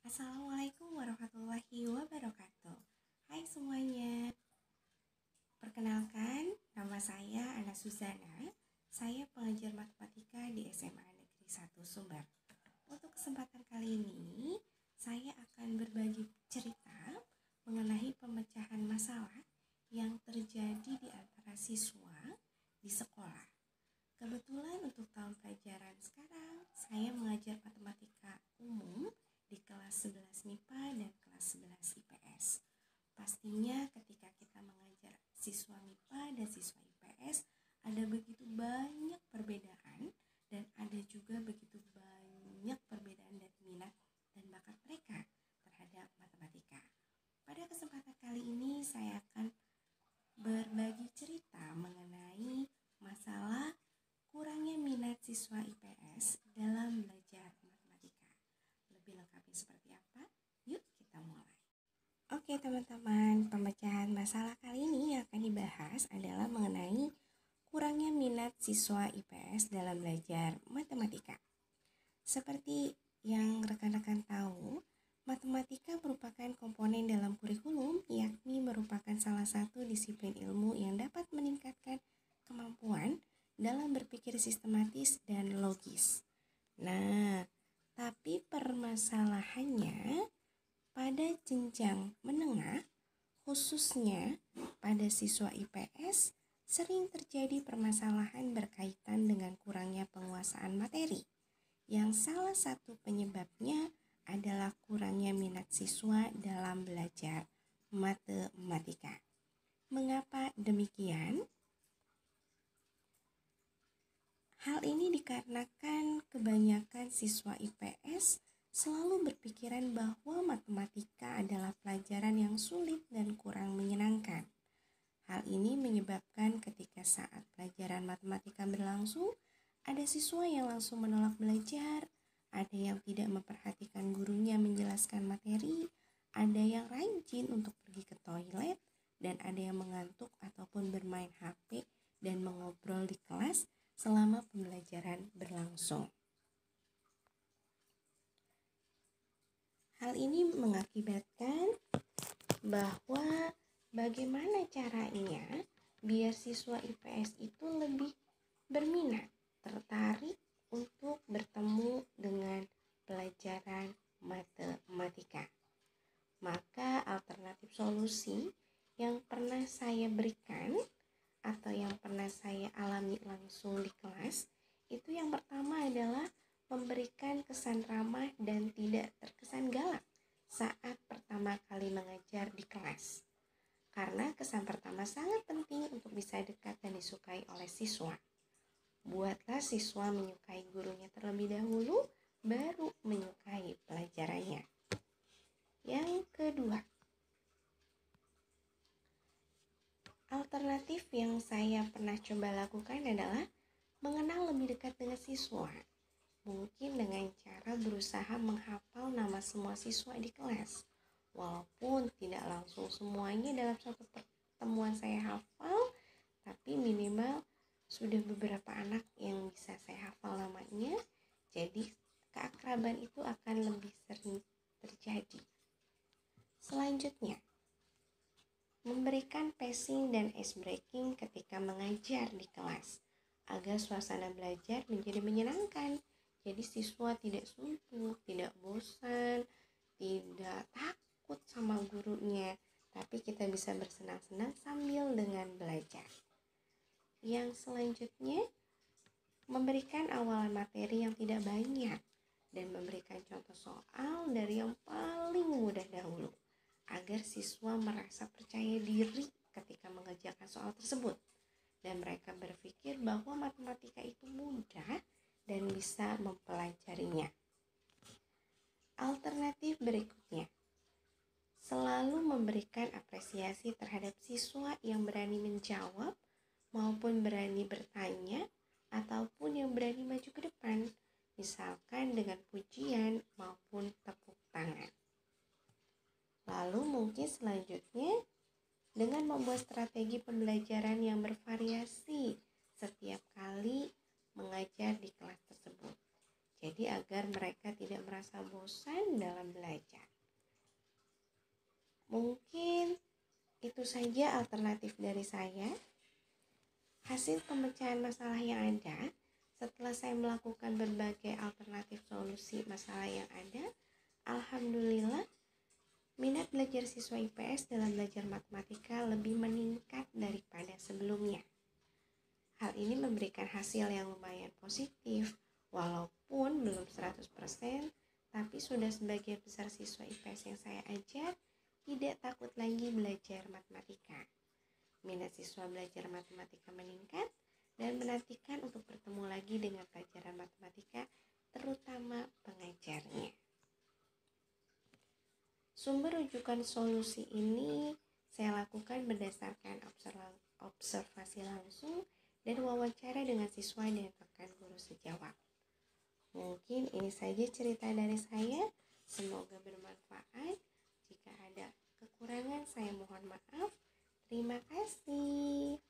Assalamualaikum warahmatullahi wabarakatuh. Hai semuanya. Perkenalkan, nama saya Ana Suzana. Saya pengajar matematika di SMA Negeri 1 Sumber. Untuk kesempatan kali ini, saya akan berbagi cerita mengenai pemecahan masalah yang terjadi di antara siswa di sekolah. Kebetulan untuk tahun pelajaran sekarang, saya mengajar matematika umum di kelas 11 MIPA dan kelas 11 IPS. Pastinya ketika kita mengajar siswa MIPA dan siswa IPS, ada begitu banyak perbedaan dan ada juga begitu banyak perbedaan dari minat dan bakat mereka terhadap matematika. Pada kesempatan kali ini saya akan berbagi cerita mengenai masalah kurangnya minat siswa IPS dalam belajar matematika. Lebih lengkapnya seperti apa? Yuk kita mulai. Oke teman-teman, pemecahan masalah kali ini yang akan dibahas adalah mengenai kurangnya minat siswa IPS dalam belajar matematika. Seperti yang rekan-rekan tahu, matematika merupakan komponen dalam kurikulum, yakni merupakan salah satu disiplin ilmu yang dapat meningkatkan kemampuan dalam berpikir sistematis dan logis. Nah, tapi permasalahannya pada jenjang menengah, khususnya pada siswa IPS, sering terjadi permasalahan berkaitan dengan kurangnya penguasaan materi, yang salah satu penyebabnya adalah kurangnya minat siswa dalam belajar matematika. Mengapa demikian? Hal ini dikarenakan kebanyakan siswa IPS selalu berpikiran bahwa matematika adalah pelajaran yang sulit dan kurang menyenangkan. Hal ini menyebabkan ketika saat pelajaran matematika berlangsung, ada siswa yang langsung menolak belajar, ada yang tidak memperhatikan gurunya menjelaskan materi, ada yang rajin untuk pergi ke toilet, dan ada yang mengantuk ataupun bermain HP dan mengobrol di kelas selama pembelajaran berlangsung. Hal ini mengakibatkan bahwa bagaimana caranya biar siswa IPS itu lebih berminat, tertarik untuk bertemu dengan pelajaran matematika. Maka alternatif solusi yang pernah saya berikan atau yang pernah saya alami langsung di kelas, itu yang pertama adalah memberikan kesan ramah dan tidak terkesan galak saat pertama kali mengajar di kelas. Karena kesan pertama sangat penting untuk bisa dekat dan disukai oleh siswa. Buatlah siswa menyukai gurunya terlebih dahulu, baru menyukai pelajarannya. Yang kedua, alternatif yang saya pernah coba lakukan adalah mengenal lebih dekat dengan siswa. Mungkin dengan cara berusaha menghafal nama semua siswa di kelas. Walaupun tidak langsung semuanya dalam satu pertemuan saya hafal, tapi minimal sudah beberapa anak yang bisa saya hafal namanya. Jadi keakraban itu akan lebih sering terjadi. Selanjutnya, memberikan pacing dan ice breaking ketika mengajar di kelas agar suasana belajar menjadi menyenangkan. Jadi siswa tidak suntuk, tidak bosan, tidak takut sama gurunya, tapi kita bisa bersenang-senang sambil dengan belajar. Yang selanjutnya, memberikan awalan materi yang tidak banyak dan memberikan contoh soal dari yang paling mudah dahulu, agar siswa merasa percaya diri ketika mengerjakan soal tersebut dan mereka berpikir bahwa matematika itu mudah dan bisa mempelajarinya. Alternatif berikutnya, selalu memberikan apresiasi terhadap siswa yang berani menjawab maupun berani bertanya ataupun yang berani maju ke depan, misalkan dengan pujian maupun tepuk tangan. Lalu mungkin selanjutnya dengan membuat strategi pembelajaran yang bervariasi setiap kali mengajar di kelas tersebut. Jadi agar mereka tidak merasa bosan dalam belajar. Mungkin itu saja alternatif dari saya. Hasil pemecahan masalah yang ada setelah saya melakukan berbagai alternatif solusi masalah yang ada, alhamdulillah minat belajar siswa IPS dalam belajar matematika lebih meningkat daripada sebelumnya. Hal ini memberikan hasil yang lumayan positif, walaupun belum 100%, tapi sudah sebagian besar siswa IPS yang saya ajar tidak takut lagi belajar matematika. Minat siswa belajar matematika meningkat dan menantikan untuk bertemu lagi dengan pelajaran matematika, terutama pengajarnya. Sumber rujukan solusi ini saya lakukan berdasarkan observasi langsung dan wawancara dengan siswa dan rekan guru sejawat. Mungkin ini saja cerita dari saya. Semoga bermanfaat. Jika ada kekurangan, saya mohon maaf. Terima kasih.